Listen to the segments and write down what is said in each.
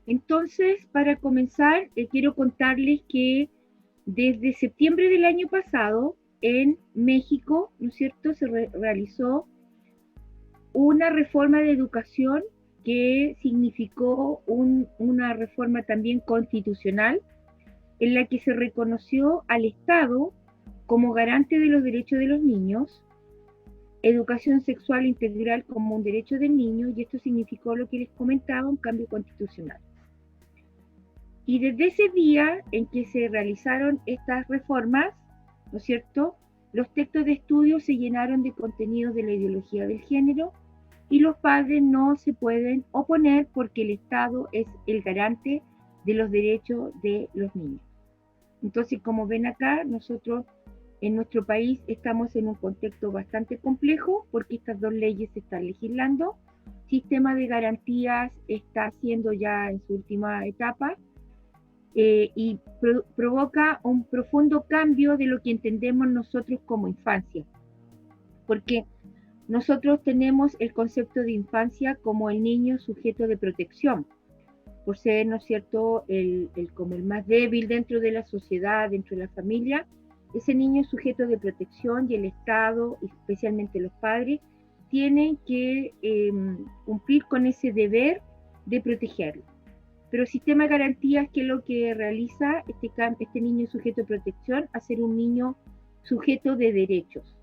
Entonces, para comenzar, quiero contarles que desde septiembre del año pasado en México, ¿no es cierto?, se realizó una reforma de educación que significó una reforma también constitucional en la que se reconoció al Estado como garante de los derechos de los niños, educación sexual integral como un derecho del niño, y esto significó lo que les comentaba, un cambio constitucional. Y desde ese día en que se realizaron estas reformas, ¿no es cierto?, los textos de estudio se llenaron de contenidos de la ideología del género y los padres no se pueden oponer porque el Estado es el garante de los derechos de los niños. Entonces, como ven acá, nosotros en nuestro país estamos en un contexto bastante complejo porque estas dos leyes se están legislando. Sistema de garantías está haciendo ya en su última etapa y provoca un profundo cambio de lo que entendemos nosotros como infancia. Porque nosotros tenemos el concepto de infancia como el niño sujeto de protección, por ser, ¿no es cierto?, como el más débil dentro de la sociedad, dentro de la familia. Ese niño es sujeto de protección y el Estado, especialmente los padres, tienen que cumplir con ese deber de protegerlo. Pero el sistema de garantías, ¿qué es lo que realiza este niño sujeto de protección? A ser un niño sujeto de derechos.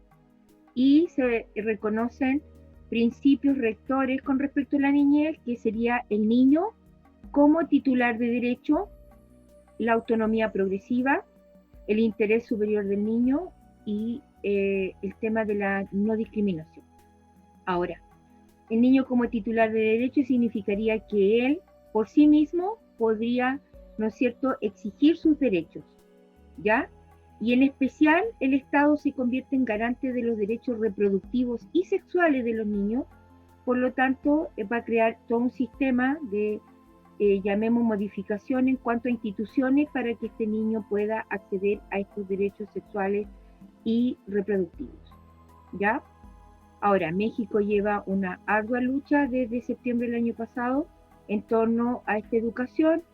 Y se reconocen principios rectores con respecto a la niñez, que sería el niño como titular de derecho, la autonomía progresiva, el interés superior del niño y el tema de la no discriminación. Ahora, el niño como titular de derecho significaría que él por sí mismo podría, ¿no es cierto?, exigir sus derechos, ¿ya? Y en especial el Estado se convierte en garante de los derechos reproductivos y sexuales de los niños, por lo tanto va a crear todo un sistema de, llamemos modificación en cuanto a instituciones para que este niño pueda acceder a estos derechos sexuales y reproductivos, ¿ya? Ahora, México lleva una ardua lucha desde septiembre del año pasado en torno a esta educación.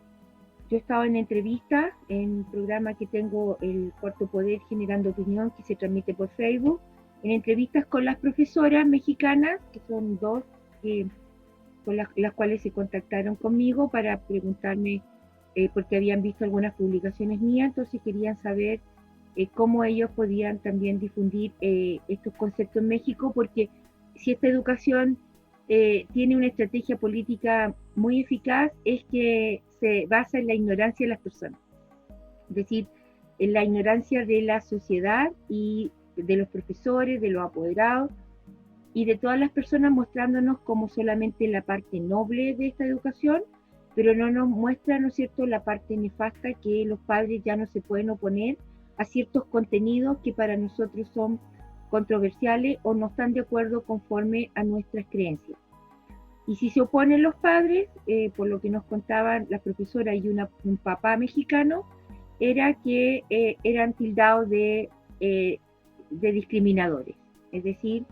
Yo estaba en entrevistas en un programa que tengo, el Cuarto Poder Generando Opinión, que se transmite por Facebook, en entrevistas con las profesoras mexicanas, que son dos, con las cuales se contactaron conmigo para preguntarme, porque habían visto algunas publicaciones mías, entonces querían saber cómo ellos podían también difundir estos conceptos en México, porque si esta educación tiene una estrategia política muy eficaz, es que se basa en la ignorancia de las personas, es decir, en la ignorancia de la sociedad y de los profesores, de los apoderados y de todas las personas, mostrándonos como solamente la parte noble de esta educación, pero no nos muestra, ¿no es cierto?, la parte nefasta, que los padres ya no se pueden oponer a ciertos contenidos que para nosotros son controversiales o no están de acuerdo conforme a nuestras creencias. Y si se oponen los padres, por lo que nos contaban las profesoras y un papá mexicano, era que eran tildados de discriminadores. Es decir,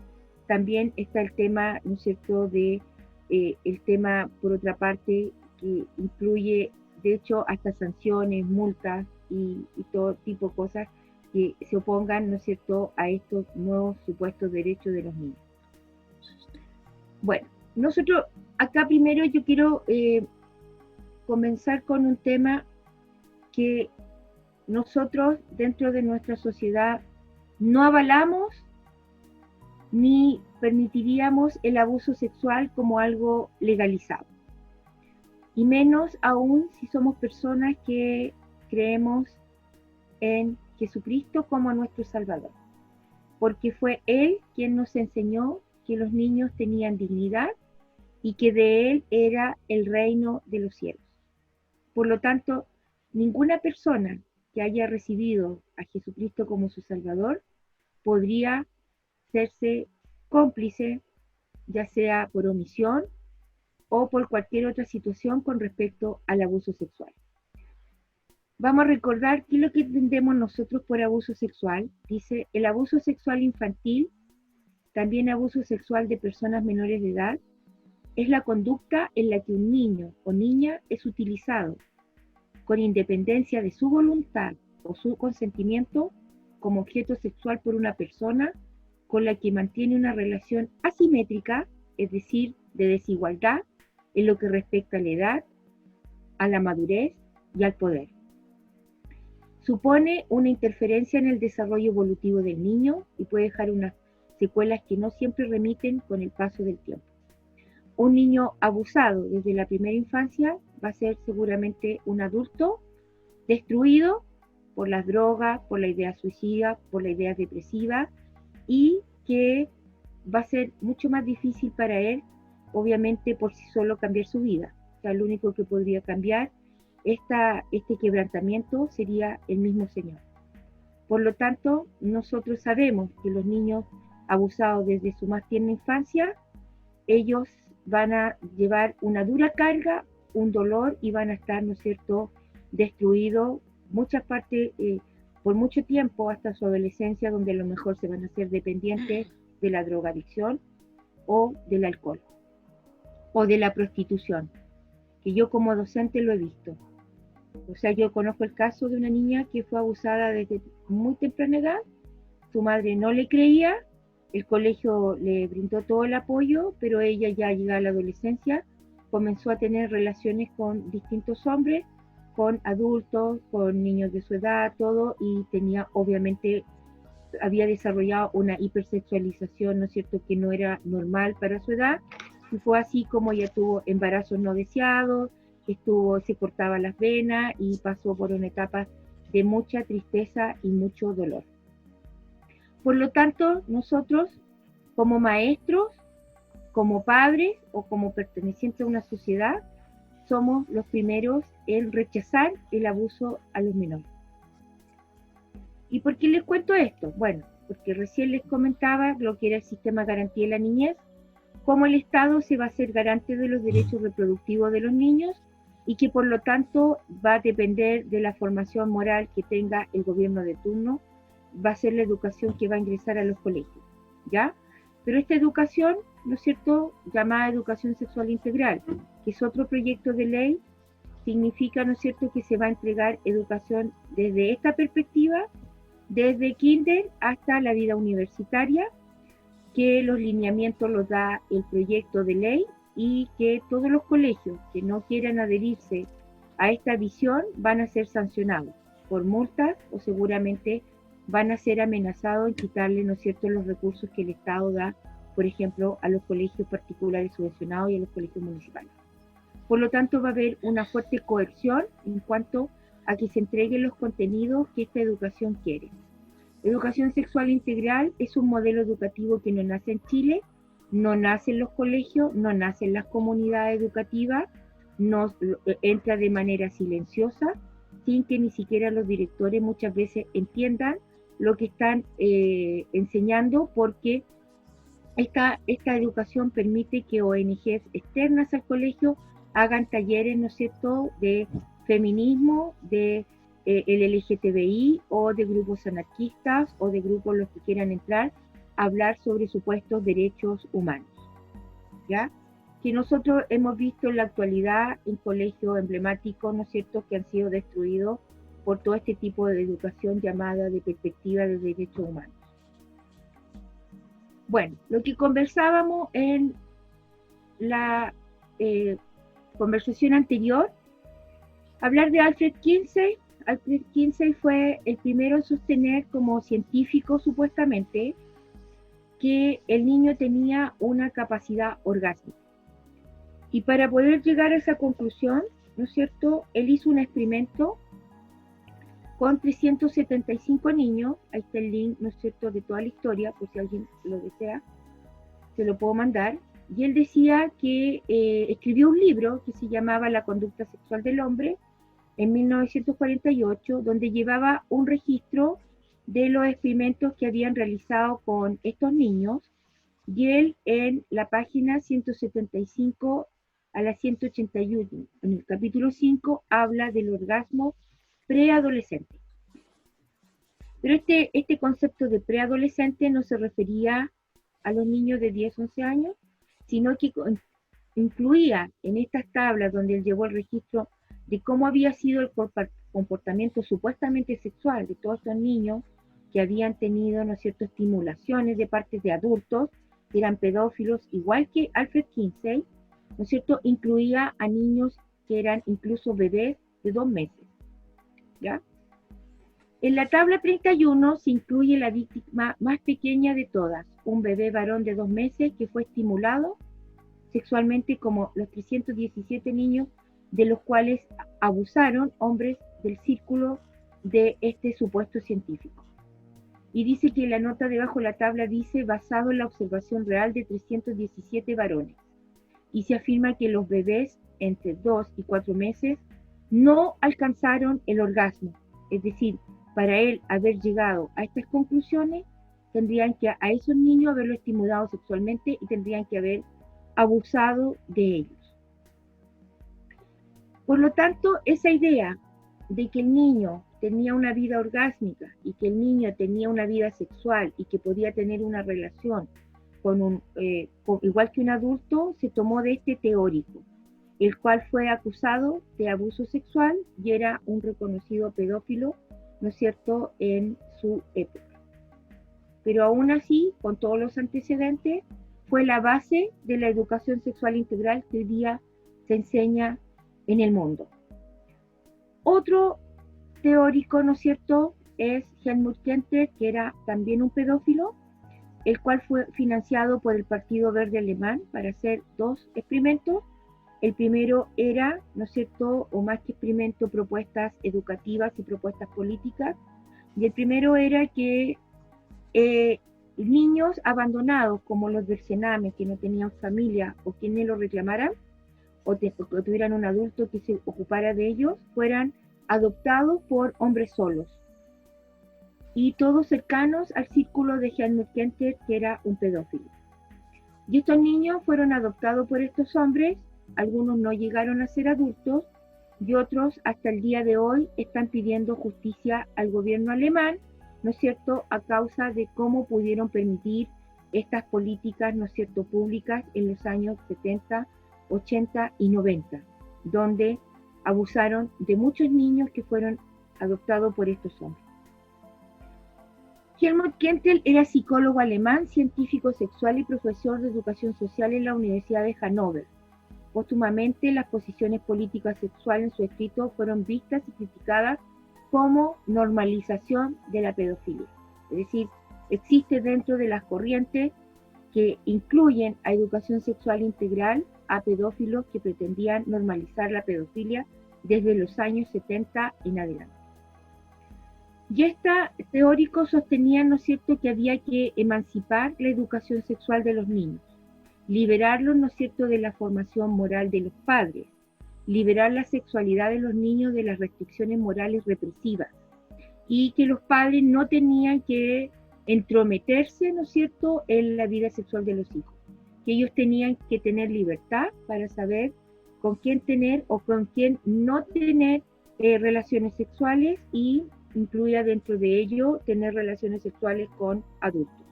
también está el tema, ¿no es cierto?, de el tema, por otra parte, que incluye, de hecho, hasta sanciones, multas y todo tipo de cosas que se opongan, ¿no es cierto?, a estos nuevos supuestos derechos de los niños. Bueno, nosotros acá primero yo quiero comenzar con un tema que nosotros dentro de nuestra sociedad no avalamos ni permitiríamos el abuso sexual como algo legalizado. Y menos aún si somos personas que creemos en Jesucristo como nuestro Salvador. Porque fue Él quien nos enseñó que los niños tenían dignidad y que de Él era el reino de los cielos. Por lo tanto, ninguna persona que haya recibido a Jesucristo como su Salvador podría hacerse cómplice, ya sea por omisión o por cualquier otra situación con respecto al abuso sexual. Vamos a recordar qué es lo que entendemos nosotros por abuso sexual. Dice, el abuso sexual infantil, también abuso sexual de personas menores de edad, es la conducta en la que un niño o niña es utilizado con independencia de su voluntad o su consentimiento como objeto sexual por una persona con la que mantiene una relación asimétrica, es decir, de desigualdad en lo que respecta a la edad, a la madurez y al poder. Supone una interferencia en el desarrollo evolutivo del niño y puede dejar unas secuelas que no siempre remiten con el paso del tiempo. Un niño abusado desde la primera infancia va a ser seguramente un adulto destruido por las drogas, por la idea suicida, por la idea depresiva, y que va a ser mucho más difícil para él, obviamente por sí solo, cambiar su vida. O sea, lo único que podría cambiar este quebrantamiento sería el mismo Señor. Por lo tanto, nosotros sabemos que los niños abusados desde su más tierna infancia, ellos van a llevar una dura carga, un dolor, y van a estar, ¿no es cierto?, destruidos muchas partes por mucho tiempo hasta su adolescencia, donde a lo mejor se van a hacer dependientes de la drogadicción o del alcohol o de la prostitución, que yo como docente lo he visto. O sea, yo conozco el caso de una niña que fue abusada desde muy temprana edad, su madre no le creía, el colegio le brindó todo el apoyo, pero ella ya llegada a la adolescencia comenzó a tener relaciones con distintos hombres, con adultos, con niños de su edad, todo, y tenía, obviamente, había desarrollado una hipersexualización, ¿no es cierto?, que no era normal para su edad, y fue así como ella tuvo embarazos no deseados, se cortaba las venas y pasó por una etapa de mucha tristeza y mucho dolor. Por lo tanto, nosotros, como maestros, como padres o como pertenecientes a una sociedad, somos los primeros en rechazar el abuso a los menores. ¿Y por qué les cuento esto? Bueno, porque recién les comentaba lo que era el sistema de garantía de la niñez, cómo el Estado se va a hacer garante de los derechos reproductivos de los niños y que por lo tanto va a depender de la formación moral que tenga el gobierno de turno, va a ser la educación que va a ingresar a los colegios, ¿ya? Pero esta educación, ¿no es cierto?, llamada educación sexual integral, que es otro proyecto de ley, significa, ¿no es cierto?, que se va a entregar educación desde esta perspectiva, desde kinder hasta la vida universitaria, que los lineamientos los da el proyecto de ley y que todos los colegios que no quieran adherirse a esta visión van a ser sancionados por multas o seguramente van a ser amenazados en quitarle, ¿no es cierto?, los recursos que el Estado da, por ejemplo, a los colegios particulares subvencionados y a los colegios municipales. Por lo tanto, va a haber una fuerte coerción en cuanto a que se entreguen los contenidos que esta educación quiere. Educación sexual integral es un modelo educativo que no nace en Chile, no nace en los colegios, no nace en las comunidades educativas, no entra de manera silenciosa, sin que ni siquiera los directores muchas veces entiendan lo que están enseñando, porque esta educación permite que ONGs externas al colegio hagan talleres, ¿no es cierto?, de feminismo, de el LGTBI o de grupos anarquistas o de grupos los que quieran entrar a hablar sobre supuestos derechos humanos, ¿ya? Que nosotros hemos visto en la actualidad en colegios emblemáticos, ¿no es cierto?, que han sido destruidos por todo este tipo de educación llamada de perspectiva de derechos humanos. Bueno, lo que conversábamos en la conversación anterior, hablar de Alfred Kinsey. Alfred Kinsey fue el primero en sostener como científico, supuestamente, que el niño tenía una capacidad orgásmica. Y para poder llegar a esa conclusión, ¿no es cierto?, él hizo un experimento con 375 niños, ahí está el link, ¿no es cierto?, de toda la historia, por si alguien lo desea, se lo puedo mandar. Y él decía que escribió un libro que se llamaba La conducta sexual del hombre, en 1948, donde llevaba un registro de los experimentos que habían realizado con estos niños, y él en la página 175 a la 181, en el capítulo 5, habla del orgasmo preadolescente. Pero este concepto de preadolescente no se refería a los niños de 10, 11 años, sino que incluía en estas tablas donde él llevó el registro de cómo había sido el comportamiento supuestamente sexual de todos estos niños que habían tenido, ¿no es cierto?, estimulaciones de parte de adultos, que eran pedófilos, igual que Alfred Kinsey, ¿no es cierto?, incluía a niños que eran incluso bebés de 2 meses, ¿ya? En la tabla 31 se incluye la víctima más pequeña de todas, un bebé varón de 2 meses que fue estimulado sexualmente como los 317 niños de los cuales abusaron hombres del círculo de este supuesto científico. Y dice que la nota debajo de la tabla dice basado en la observación real de 317 varones. Y se afirma que los bebés entre 2 y 4 meses no alcanzaron el orgasmo. Es decir, para él haber llegado a estas conclusiones, tendrían que a esos niños haberlo estimulado sexualmente y tendrían que haber abusado de ellos. Por lo tanto, esa idea de que el niño tenía una vida orgásmica y que el niño tenía una vida sexual y que podía tener una relación igual que un adulto, se tomó de este teórico, el cual fue acusado de abuso sexual y era un reconocido pedófilo, ¿no es cierto?, en su época. Pero aún así, con todos los antecedentes, fue la base de la educación sexual integral que hoy día se enseña en el mundo. Otro teórico, ¿no es cierto?, es Helmut Kenter, que era también un pedófilo, el cual fue financiado por el Partido Verde Alemán para hacer 2 experimentos. El primero era, ¿no es cierto?, o más que experimento, propuestas educativas y propuestas políticas. Y el primero era que niños abandonados, como los del Sename, que no tenían familia o quienes lo reclamaran, o tuvieran un adulto que se ocupara de ellos, fueran adoptados por hombres solos. Y todos cercanos al círculo de Helmut Kenter, que era un pedófilo. Y estos niños fueron adoptados por estos hombres, algunos no llegaron a ser adultos, y otros hasta el día de hoy están pidiendo justicia al gobierno alemán, ¿no es cierto?, a causa de cómo pudieron permitir estas políticas, ¿no es cierto?, públicas en los años 70, 80 y 90, donde abusaron de muchos niños que fueron adoptados por estos hombres. Helmut Kenter era psicólogo alemán, científico sexual y profesor de educación social en la Universidad de Hannover. Póstumamente, las posiciones políticas sexuales en su escrito fueron vistas y criticadas como normalización de la pedofilia. Es decir, existe dentro de las corrientes que incluyen a educación sexual integral a pedófilos que pretendían normalizar la pedofilia desde los años 70 en adelante. Y estos teóricos sostenían, ¿no es cierto?, que había que emancipar la educación sexual de los niños, liberarlos, ¿no es cierto?, de la formación moral de los padres, liberar la sexualidad de los niños de las restricciones morales represivas, y que los padres no tenían que entrometerse, ¿no es cierto?, en la vida sexual de los hijos, que ellos tenían que tener libertad para saber con quién tener o con quién no tener relaciones sexuales, y incluía dentro de ello tener relaciones sexuales con adultos,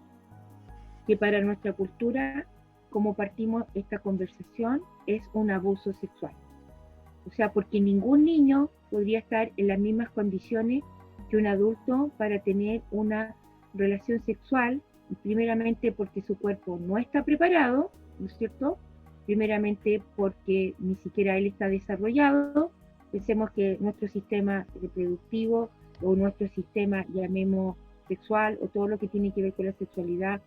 que para nuestra cultura, como partimos esta conversación, es un abuso sexual. O sea, porque ningún niño podría estar en las mismas condiciones que un adulto para tener una relación sexual, primeramente porque su cuerpo no está preparado, ¿no es cierto? Primeramente porque ni siquiera él está desarrollado. Pensemos que nuestro sistema reproductivo o nuestro sistema, llamemos sexual, o todo lo que tiene que ver con la sexualidad,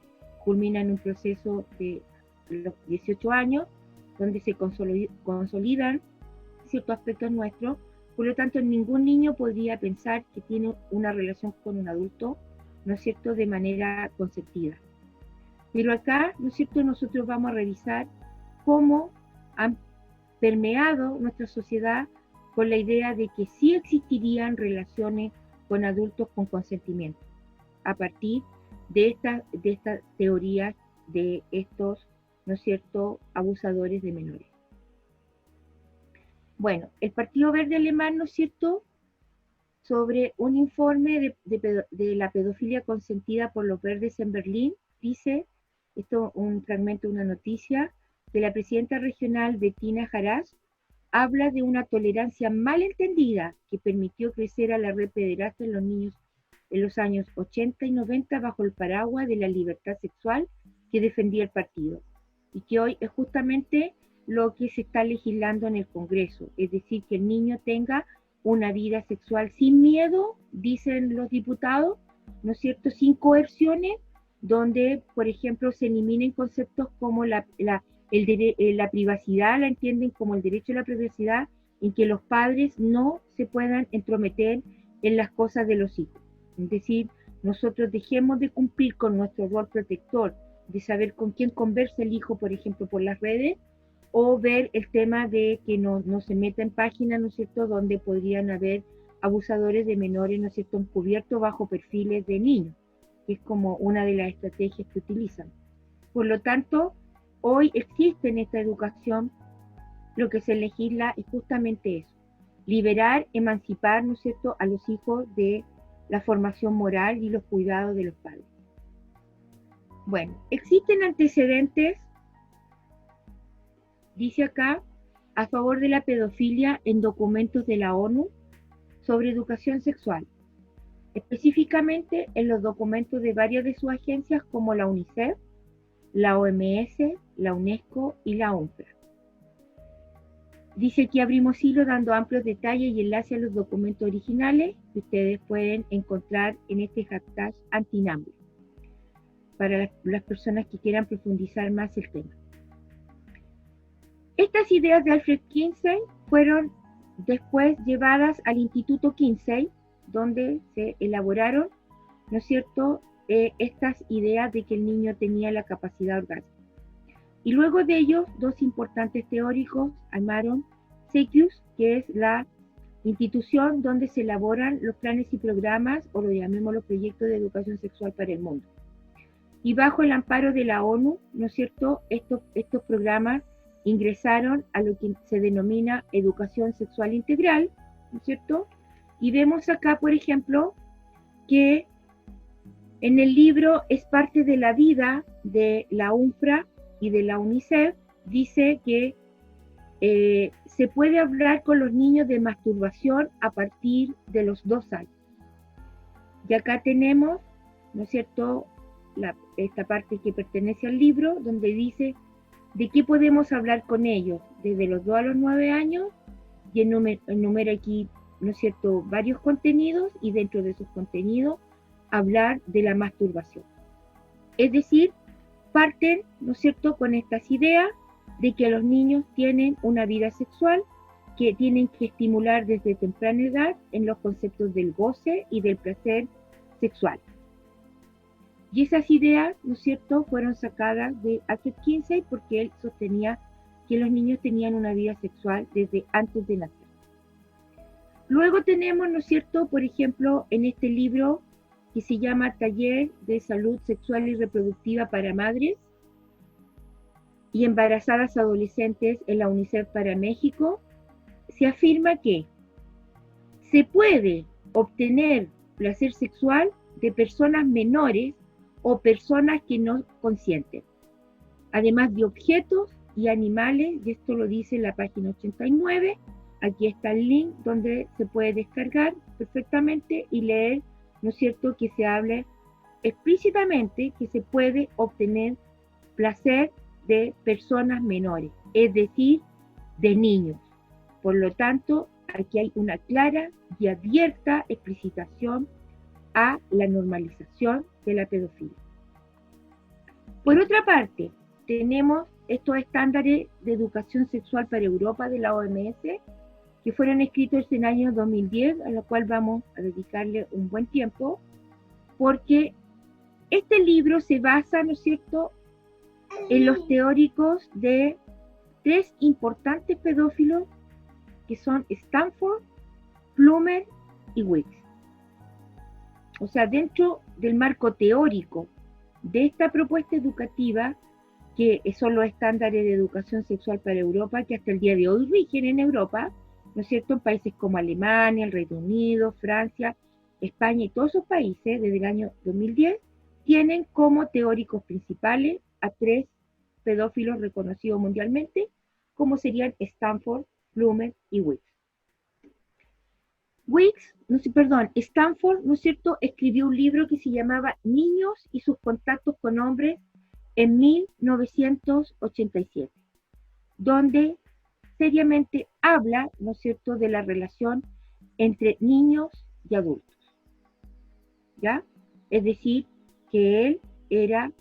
culmina en un proceso de los 18 años, donde se consolidan ciertos aspectos nuestros. Por lo tanto, ningún niño podría pensar que tiene una relación con un adulto, ¿no es cierto?, de manera consentida. Pero acá, ¿no es cierto?, nosotros vamos a revisar cómo han permeado nuestra sociedad con la idea de que sí existirían relaciones con adultos con consentimiento, a partir de estas teorías de estos, ¿no es cierto?, abusadores de menores. Bueno, el Partido Verde Alemán, ¿no es cierto?, sobre un informe de la pedofilia consentida por los verdes en Berlín, dice, esto es un fragmento de una noticia, que la presidenta regional Bettina Jarash habla de una tolerancia mal entendida que permitió crecer a la red pederasta en los niños en los años 80 y 90 bajo el paraguas de la libertad sexual que defendía el partido y que hoy es justamente lo que se está legislando en el Congreso, es decir, que el niño tenga una vida sexual sin miedo, dicen los diputados, ¿no es cierto?, sin coerciones, donde, por ejemplo, se eliminen conceptos como la privacidad, la entienden como el derecho a la privacidad, en que los padres no se puedan entrometer en las cosas de los hijos. Es decir, nosotros dejemos de cumplir con nuestro rol protector, de saber con quién conversa el hijo, por ejemplo, por las redes, o ver el tema de que no se meta en páginas, ¿no es cierto?, donde podrían haber abusadores de menores, ¿no es cierto?, encubiertos bajo perfiles de niños, que es como una de las estrategias que utilizan. Por lo tanto, hoy existe en esta educación, lo que se legisla es justamente eso, liberar, emancipar, ¿no es cierto?, a los hijos de la formación moral y los cuidados de los padres. Bueno, existen antecedentes, dice acá, a favor de la pedofilia en documentos de la ONU sobre educación sexual, específicamente en los documentos de varias de sus agencias como la UNICEF, la OMS, la UNESCO y la UNFRA. Dice que abrimos hilo dando amplios detalles y enlaces a los documentos originales que ustedes pueden encontrar en este hashtag Antinambre, para las personas que quieran profundizar más el tema. Estas ideas de Alfred Kinsey fueron después llevadas al Instituto Kinsey, donde se elaboraron, ¿no es cierto?, estas ideas de que el niño tenía la capacidad orgánica. Y luego de ellos, dos importantes teóricos armaron SECUS, que es la institución donde se elaboran los planes y programas, o lo llamemos los proyectos de educación sexual para el mundo. Y bajo el amparo de la ONU, ¿no es cierto?, estos programas ingresaron a lo que se denomina educación sexual integral, ¿no es cierto? Y vemos acá, por ejemplo, que en el libro Es parte de la vida de la UNFRA y de la UNICEF, dice que se puede hablar con los niños de masturbación a partir de los 2 años. Y acá tenemos, ¿no es cierto?, esta parte que pertenece al libro, donde dice de qué podemos hablar con ellos, desde los 2 a los 9 años, y enumera aquí, ¿no es cierto?, varios contenidos, y dentro de esos contenidos, hablar de la masturbación. Es decir, parten, ¿no es cierto?, con estas ideas de que los niños tienen una vida sexual que tienen que estimular desde temprana edad en los conceptos del goce y del placer sexual. Y esas ideas, ¿no es cierto?, fueron sacadas de Alfred Kinsey porque él sostenía que los niños tenían una vida sexual desde antes de nacer. Luego tenemos, ¿no es cierto?, por ejemplo, en este libro que se llama Taller de Salud Sexual y Reproductiva para Madres y Embarazadas Adolescentes en la UNICEF para México, se afirma que se puede obtener placer sexual de personas menores o personas que no consienten, además de objetos y animales, y esto lo dice en la página 89, aquí está el link donde se puede descargar perfectamente y leer, ¿no es cierto?, que se hable explícitamente que se puede obtener placer de personas menores, es decir, de niños. Por lo tanto, aquí hay una clara y abierta explicitación a la normalización de la pedofilia. Por otra parte, tenemos estos estándares de educación sexual para Europa de la OMS, que fueron escritos en el año 2010, a lo cual vamos a dedicarle un buen tiempo, porque este libro se basa, ¿no es cierto?, en los teóricos de 3 importantes pedófilos que son Stanford, Plummer y Wicks. O sea, dentro del marco teórico de esta propuesta educativa, que son los estándares de educación sexual para Europa, que hasta el día de hoy rigen en Europa, ¿no es cierto?, en países como Alemania, el Reino Unido, Francia, España y todos esos países, desde el año 2010, tienen como teóricos principales a 3 pedófilos reconocidos mundialmente, como serían Stanford, Blumen y Wicks. Stanford, ¿no es cierto?, escribió un libro que se llamaba Niños y sus contactos con hombres en 1987, donde seriamente habla, ¿no es cierto?, de la relación entre niños y adultos, ¿ya? Es decir, que él era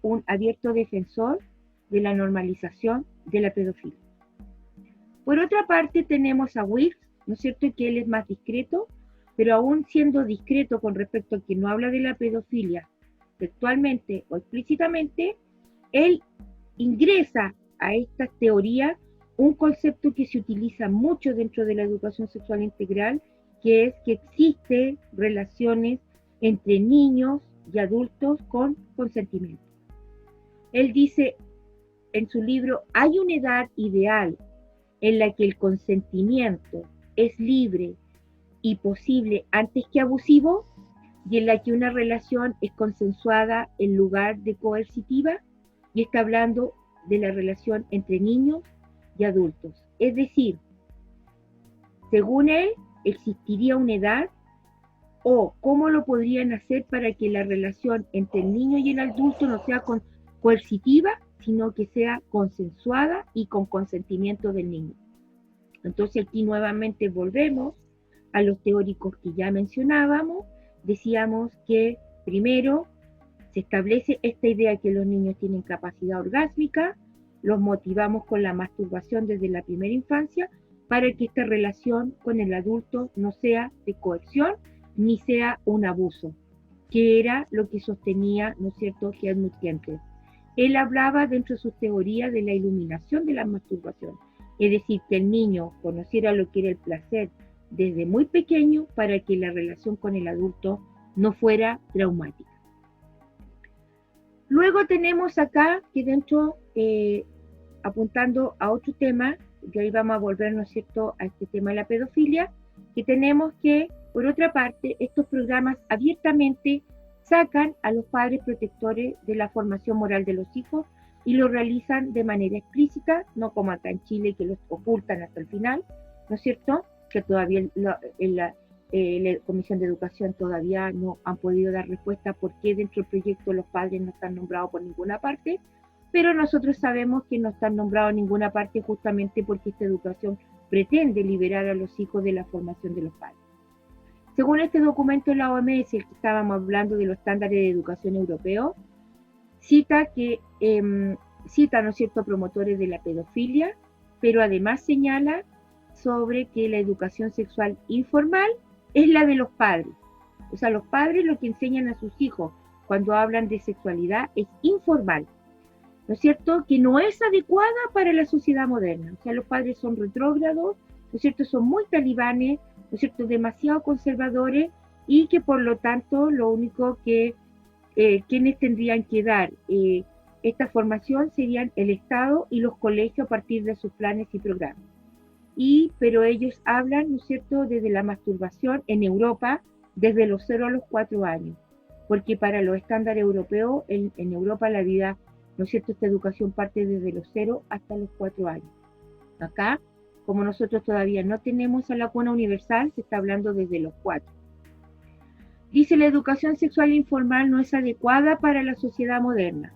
un abierto defensor de la normalización de la pedofilia. Por otra parte, tenemos a Wicks, ¿no es cierto?, que él es más discreto, pero aún siendo discreto con respecto a que no habla de la pedofilia textualmente o explícitamente, él ingresa a esta teoría un concepto que se utiliza mucho dentro de la educación sexual integral, que es que existen relaciones entre niños y adultos con consentimiento. Él dice en su libro, hay una edad ideal en la que el consentimiento es libre y posible antes que abusivo, y en la que una relación es consensuada en lugar de coercitiva, y está hablando de la relación entre niños y adultos. Es decir, según él, existiría una edad, o cómo lo podrían hacer para que la relación entre el niño y el adulto no sea coercitiva, sino que sea consensuada y con consentimiento del niño. Entonces aquí nuevamente volvemos a los teóricos que ya mencionábamos. Decíamos que primero se establece esta idea que los niños tienen capacidad orgásmica, los motivamos con la masturbación desde la primera infancia para que esta relación con el adulto no sea de coerción ni sea un abuso, que era lo que sostenía, ¿no es cierto?, Helmut Kempler. Él hablaba dentro de sus teorías de la iluminación de la masturbación, es decir, que el niño conociera lo que era el placer desde muy pequeño para que la relación con el adulto no fuera traumática. Luego tenemos acá que dentro, apuntando a otro tema, y ahí vamos a volver, ¿no es cierto?, a este tema de la pedofilia, que tenemos que, por otra parte, estos programas abiertamente sacan a los padres protectores de la formación moral de los hijos y lo realizan de manera explícita, no como acá en Chile que los ocultan hasta el final, ¿no es cierto?, que todavía la Comisión de Educación todavía no han podido dar respuesta a por qué dentro del proyecto los padres no están nombrados por ninguna parte, pero nosotros sabemos que no están nombrados en ninguna parte justamente porque esta educación pretende liberar a los hijos de la formación de los padres. Según este documento de la OMS, el que estábamos hablando de los estándares de educación europeos, cita, ¿no es cierto?, promotores de la pedofilia, pero además señala sobre que la educación sexual informal es la de los padres. O sea, los padres lo que enseñan a sus hijos cuando hablan de sexualidad es informal, ¿no es cierto?, que no es adecuada para la sociedad moderna. O sea, los padres son retrógrados, ¿no es cierto?, son muy talibanes, ¿no es cierto?, demasiado conservadores, y que por lo tanto lo único que quienes tendrían que dar esta formación serían el Estado y los colegios a partir de sus planes y programas. Pero ellos hablan, ¿no es cierto?, desde la masturbación en Europa desde los 0 a los 4 años, porque para los estándares europeos, en Europa la vida, ¿no es cierto?, esta educación parte desde los 0 hasta los 4 años. Acá, como nosotros todavía no tenemos a la cuna universal, se está hablando desde los 4. Dice, la educación sexual informal no es adecuada para la sociedad moderna.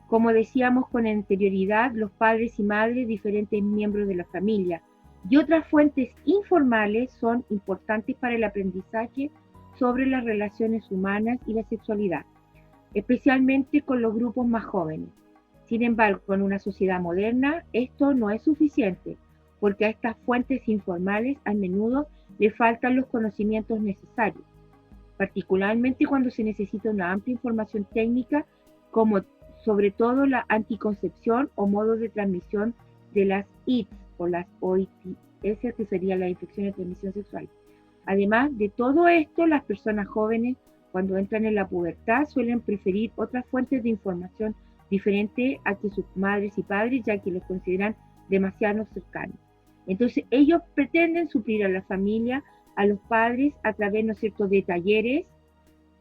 Como decíamos con anterioridad, los padres y madres, diferentes miembros de la familia y otras fuentes informales son importantes para el aprendizaje sobre las relaciones humanas y la sexualidad, especialmente con los grupos más jóvenes. Sin embargo, en una sociedad moderna, esto no es suficiente, porque a estas fuentes informales a menudo le faltan los conocimientos necesarios, particularmente cuando se necesita una amplia información técnica, como sobre todo la anticoncepción o modos de transmisión de las ITS o las OITS, que sería la infección de transmisión sexual. Además de todo esto, las personas jóvenes, cuando entran en la pubertad, suelen preferir otras fuentes de información diferentes a que sus madres y padres, ya que los consideran demasiado cercanos. Entonces, ellos pretenden suplir a la familia, a los padres, a través, ¿no es cierto?, de talleres,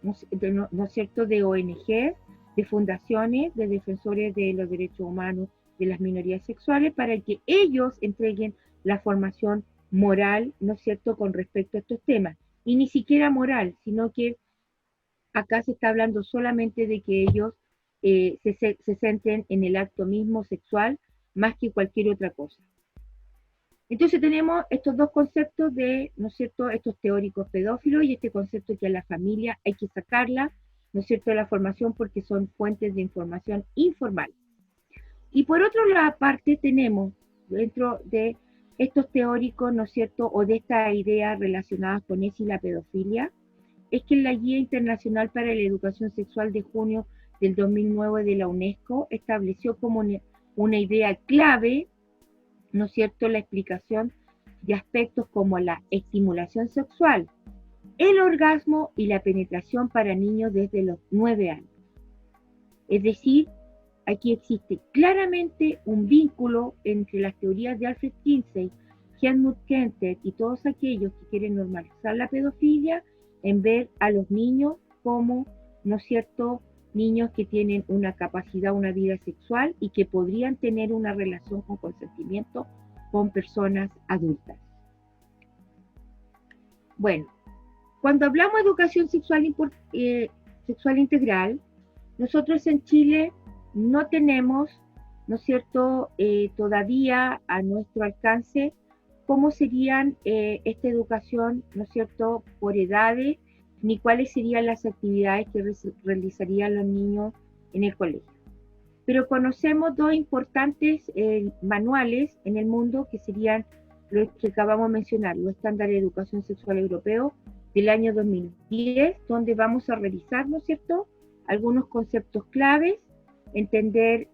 ¿no es cierto?, de ONG, de fundaciones, de defensores de los derechos humanos de las minorías sexuales, para que ellos entreguen la formación moral, ¿no es cierto?, con respecto a estos temas. Y ni siquiera moral, sino que acá se está hablando solamente de que ellos se centren en el acto mismo sexual más que cualquier otra cosa. Entonces tenemos estos dos conceptos de, ¿no es cierto?, estos teóricos pedófilos y este concepto que a la familia hay que sacarla, ¿no es cierto?, de la formación porque son fuentes de información informal. Y por otro lado, parte tenemos dentro de estos teóricos, ¿no es cierto?, o de estas ideas relacionadas con eso y la pedofilia, es que en la Guía Internacional para la Educación Sexual de junio del 2009 de la UNESCO estableció como una idea clave, ¿no es cierto?, la explicación de aspectos como la estimulación sexual, el orgasmo y la penetración para niños desde los 9 años. Es decir, aquí existe claramente un vínculo entre las teorías de Alfred Kinsey, Helmut Kentet y todos aquellos que quieren normalizar la pedofilia en ver a los niños como, ¿no es cierto?, niños que tienen una capacidad, una vida sexual y que podrían tener una relación con consentimiento con personas adultas. Bueno, cuando hablamos de educación sexual integral, nosotros en Chile no tenemos, ¿no es cierto?, todavía a nuestro alcance cómo serían esta educación, ¿no es cierto?, por edades, ni cuáles serían las actividades que realizarían los niños en el colegio. Pero conocemos dos importantes manuales en el mundo que serían los que acabamos de mencionar, los estándares de educación sexual europeo del año 2010, donde vamos a revisar, ¿no es cierto?, algunos conceptos claves, entender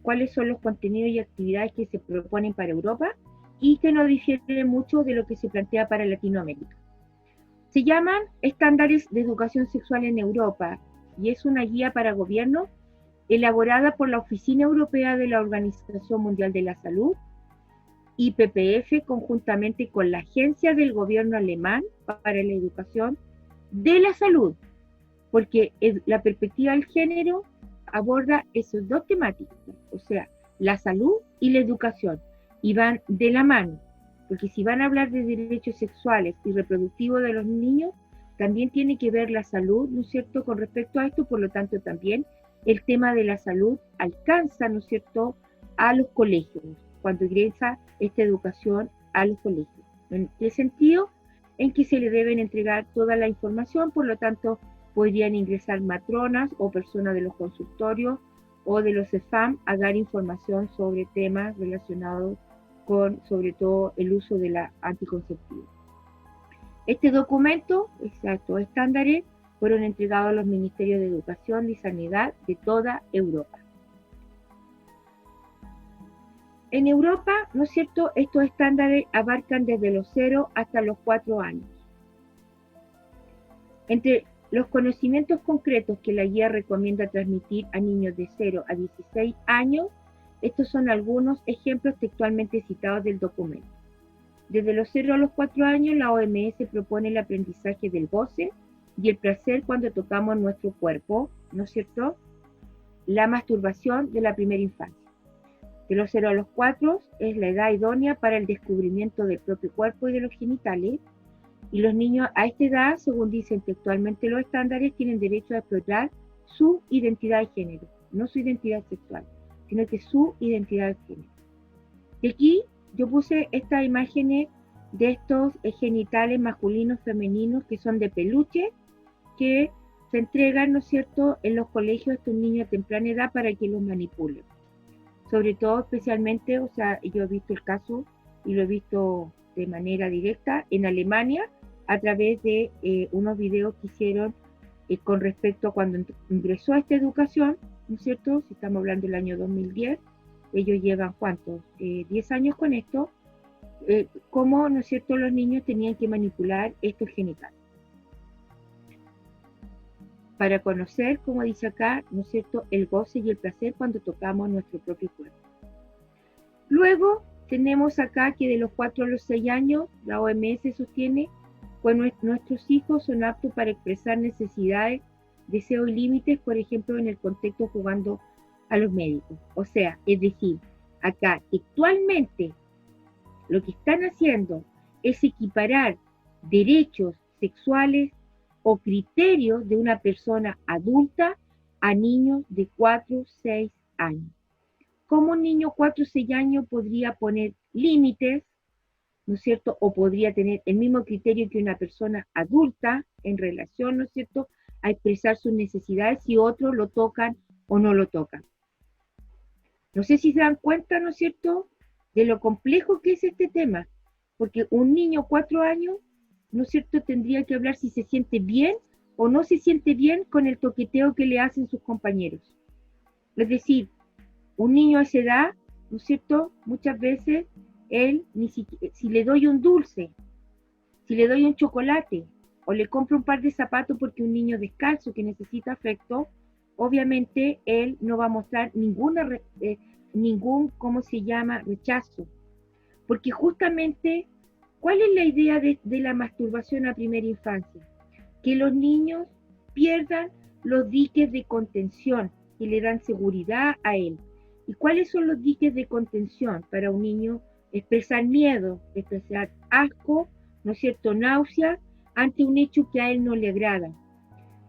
cuáles son los contenidos y actividades que se proponen para Europa y que no difieren mucho de lo que se plantea para Latinoamérica. Se llaman estándares de educación sexual en Europa y es una guía para gobiernos elaborada por la Oficina Europea de la Organización Mundial de la Salud, IPPF, conjuntamente con la Agencia del Gobierno Alemán para la Educación de la Salud, porque la perspectiva del género aborda esas dos temáticas, o sea, la salud y la educación, y van de la mano, porque si van a hablar de derechos sexuales y reproductivos de los niños, también tiene que ver la salud, ¿no es cierto?, con respecto a esto, por lo tanto también el tema de la salud alcanza, ¿no es cierto?, a los colegios, cuando ingresa esta educación a los colegios. ¿En qué sentido? En que se le deben entregar toda la información, por lo tanto, podrían ingresar matronas o personas de los consultorios o de los CEFAM a dar información sobre temas relacionados con, sobre todo, el uso de la anticonceptiva. Este documento, estos estándares, fueron entregados a los Ministerios de Educación y Sanidad de toda Europa. En Europa, ¿no es cierto?, estos estándares abarcan desde los 0 hasta los 4 años. Entre los conocimientos concretos que la guía recomienda transmitir a niños de 0 a 16 años, estos son algunos ejemplos textualmente citados del documento. Desde los 0 a los 4 años, la OMS propone el aprendizaje del goce y el placer cuando tocamos nuestro cuerpo, ¿no es cierto? La masturbación de la primera infancia. De los 0 a los 4 es la edad idónea para el descubrimiento del propio cuerpo y de los genitales, y los niños a esta edad, según dicen textualmente los estándares, tienen derecho a explorar su identidad de género, no su identidad sexual, sino que su identidad de género. Y aquí yo puse estas imágenes de estos genitales masculinos, femeninos, que son de peluche, que se entregan, ¿no es cierto?, en los colegios a estos niños a temprana edad para que los manipulen. Sobre todo, especialmente, o sea, yo he visto el caso y lo he visto de manera directa en Alemania a través de unos videos que hicieron con respecto a cuando ingresó a esta educación, ¿no es cierto? Si estamos hablando del año 2010, ellos llevan, ¿cuántos? 10 años con esto, cómo, ¿no es cierto?, los niños tenían que manipular estos genitales. Para conocer, como dice acá, ¿no es cierto?, el goce y el placer cuando tocamos nuestro propio cuerpo. Luego tenemos acá que de los 4 a los 6 años, la OMS sostiene, pues nuestros hijos son aptos para expresar necesidades deseo y límites, por ejemplo, en el contexto jugando a los médicos. O sea, es decir, acá actualmente lo que están haciendo es equiparar derechos sexuales o criterios de una persona adulta a niños de 4 o 6 años. ¿Cómo un niño 4 o 6 años podría poner límites, ¿no es cierto? O podría tener el mismo criterio que una persona adulta en relación, ¿no es cierto?, a expresar sus necesidades si otros lo tocan o no lo tocan. No sé si se dan cuenta, ¿no es cierto?, de lo complejo que es este tema, porque un niño 4 años, ¿no es cierto?, tendría que hablar si se siente bien o no se siente bien con el toqueteo que le hacen sus compañeros. Es decir, un niño a esa edad, ¿no es cierto?, muchas veces él, ni siquiera, si le doy un dulce, si le doy un chocolate o le compro un par de zapatos porque un niño descalzo que necesita afecto, obviamente él no va a mostrar ningún, ¿cómo se llama?, rechazo. Porque justamente, ¿cuál es la idea de la masturbación a primera infancia? Que los niños pierdan los diques de contención que le dan seguridad a él. ¿Y cuáles son los diques de contención para un niño? Expresar miedo, expresar asco, ¿no es cierto?, náusea ante un hecho que a él no le agrada.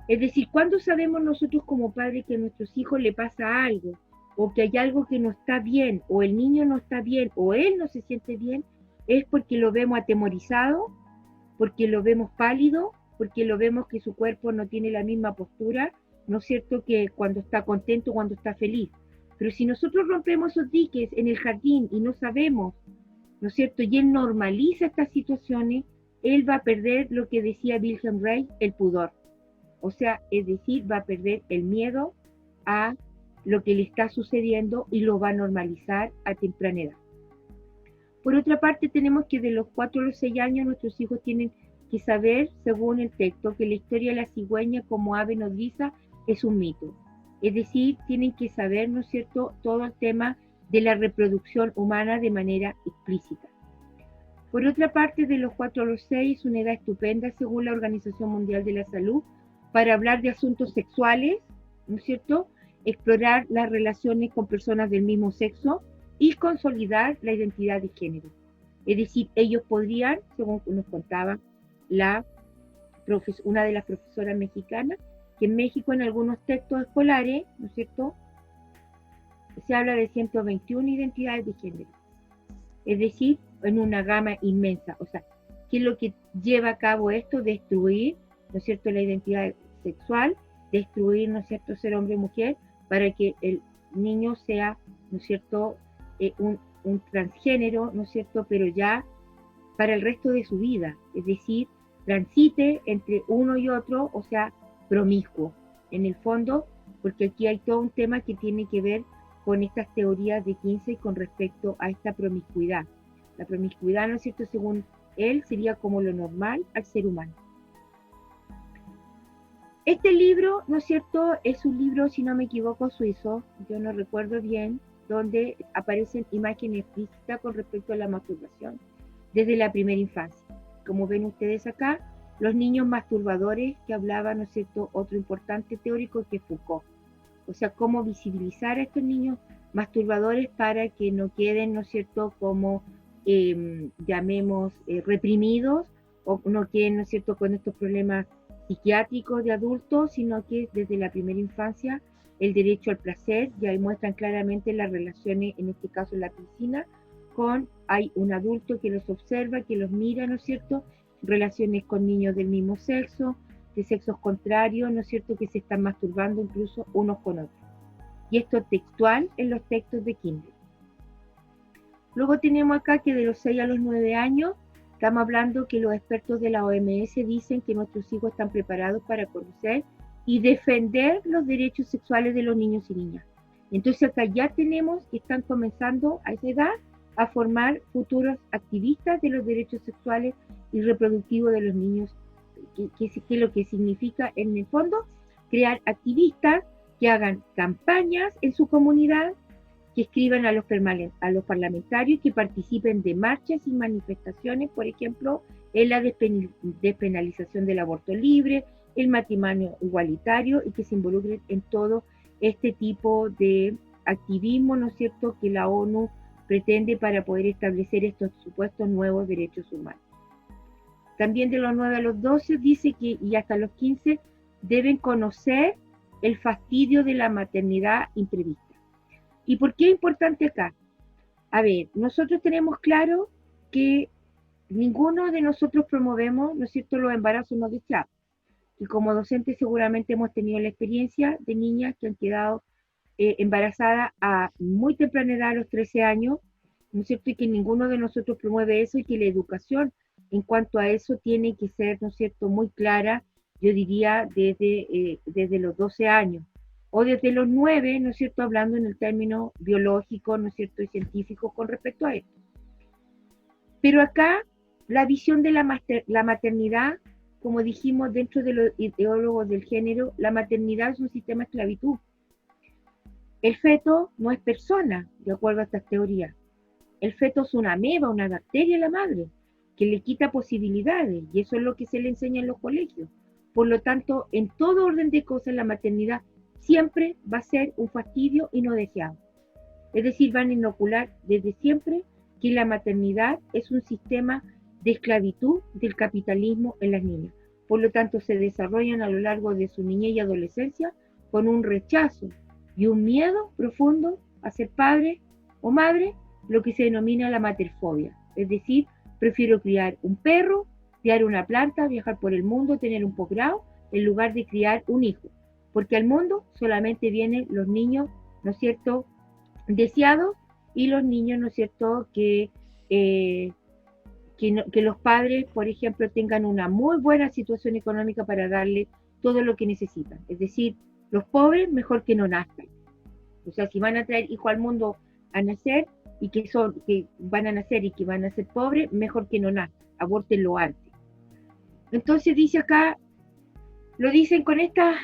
Es decir, ¿cuándo sabemos nosotros como padres que a nuestros hijos le pasa algo? O que hay algo que no está bien, o el niño no está bien, o él no se siente bien, es porque lo vemos atemorizado, porque lo vemos pálido, porque lo vemos que su cuerpo no tiene la misma postura, ¿no es cierto?, que cuando está contento, cuando está feliz. Pero si nosotros rompemos esos diques en el jardín y no sabemos, ¿no es cierto?, y él normaliza estas situaciones, él va a perder lo que decía Wilhelm Reich, el pudor. O sea, es decir, va a perder el miedo a lo que le está sucediendo y lo va a normalizar a temprana edad. Por otra parte, tenemos que de los 4 a los 6 años nuestros hijos tienen que saber, según el texto, que la historia de la cigüeña como ave nodriza es un mito. Es decir, tienen que saber, ¿no es cierto?, todo el tema de la reproducción humana de manera explícita. Por otra parte, de los 4 a los 6 es una edad estupenda, según la Organización Mundial de la Salud, para hablar de asuntos sexuales, ¿no es cierto?, explorar las relaciones con personas del mismo sexo y consolidar la identidad de género. Es decir, ellos podrían, según nos contaba una de las profesoras mexicanas, que en México en algunos textos escolares, ¿no es cierto?, se habla de 121 identidades de género. Es decir, en una gama inmensa. O sea, ¿qué es lo que lleva a cabo esto? Destruir, ¿no es cierto?, la identidad sexual, destruir, ¿no es cierto?, ser hombre o mujer, para que el niño sea, ¿no es cierto?, un transgénero, ¿no es cierto?, pero ya para el resto de su vida. Es decir, transite entre uno y otro, o sea, promiscuo. En el fondo, porque aquí hay todo un tema que tiene que ver con estas teorías de Kinsey con respecto a esta promiscuidad. La promiscuidad, ¿no es cierto?, según él, sería como lo normal al ser humano. Este libro, ¿no es cierto?, es un libro, si no me equivoco, suizo, yo no recuerdo bien, donde aparecen imágenes explícitas con respecto a la masturbación desde la primera infancia. Como ven ustedes acá, los niños masturbadores que hablaba, ¿no es cierto?, otro importante teórico que es Foucault. O sea, cómo visibilizar a estos niños masturbadores para que no queden, ¿no es cierto?, como, llamemos, reprimidos, o no queden, ¿no es cierto?, con estos problemas psiquiátricos de adultos, sino que desde la primera infancia el derecho al placer, y ahí muestran claramente las relaciones, en este caso en la piscina, hay un adulto que los observa, que los mira, ¿no es cierto?, relaciones con niños del mismo sexo, de sexos contrarios, ¿no es cierto?, que se están masturbando incluso unos con otros. Y esto es textual en los textos de Kindle. Luego tenemos acá que de los 6 a los 9 años, estamos hablando que los expertos de la OMS dicen que nuestros hijos están preparados para conocer y defender los derechos sexuales de los niños y niñas. Entonces acá ya tenemos que están comenzando a esa edad a formar futuros activistas de los derechos sexuales y reproductivos de los niños, que lo que significa en el fondo crear activistas que hagan campañas en su comunidad, que escriban a los parlamentarios, que participen de marchas y manifestaciones, por ejemplo, en la despenalización del aborto libre, el matrimonio igualitario y que se involucren en todo este tipo de activismo, ¿no es cierto?, que la ONU pretende para poder establecer estos supuestos nuevos derechos humanos. También de los 9 a los 12 dice que, y hasta los 15, deben conocer el fastidio de la maternidad imprevista. ¿Y por qué es importante acá? A ver, nosotros tenemos claro que ninguno de nosotros promovemos, ¿no es cierto?, los embarazos no deseados. Y como docentes seguramente hemos tenido la experiencia de niñas que han quedado embarazadas a muy temprana edad, a los 13 años, ¿no es cierto? Y que ninguno de nosotros promueve eso y que la educación en cuanto a eso tiene que ser, ¿no es cierto?, muy clara, yo diría, desde los 12 años o desde los 9, ¿no es cierto?, hablando en el término biológico, ¿no es cierto?, y científico con respecto a esto. Pero acá la visión de la maternidad, como dijimos dentro de los ideólogos del género, la maternidad es un sistema de esclavitud. El feto no es persona, de acuerdo a estas teorías. El feto es una ameba, una bacteria a la madre, que le quita posibilidades, y eso es lo que se le enseña en los colegios. Por lo tanto, en todo orden de cosas, la maternidad siempre va a ser un fastidio y no deseado. Es decir, van a inocular desde siempre que la maternidad es un sistema de esclavitud del capitalismo en las niñas. Por lo tanto, se desarrollan a lo largo de su niñez y adolescencia con un rechazo y un miedo profundo a ser padre o madre, lo que se denomina la materfobia. Es decir, prefiero criar un perro, criar una planta, viajar por el mundo, tener un posgrado, en lugar de criar un hijo. Porque al mundo solamente vienen los niños, ¿no es cierto?, deseados, y los niños, ¿no es cierto?, que los padres, por ejemplo, tengan una muy buena situación económica para darle todo lo que necesitan. Es decir, los pobres mejor que no nazcan. O sea, si van a traer hijos al mundo a nacer y que van a nacer y que van a ser pobres, mejor que no nazcan, abórtenlo antes. Entonces dice acá, lo dicen con esta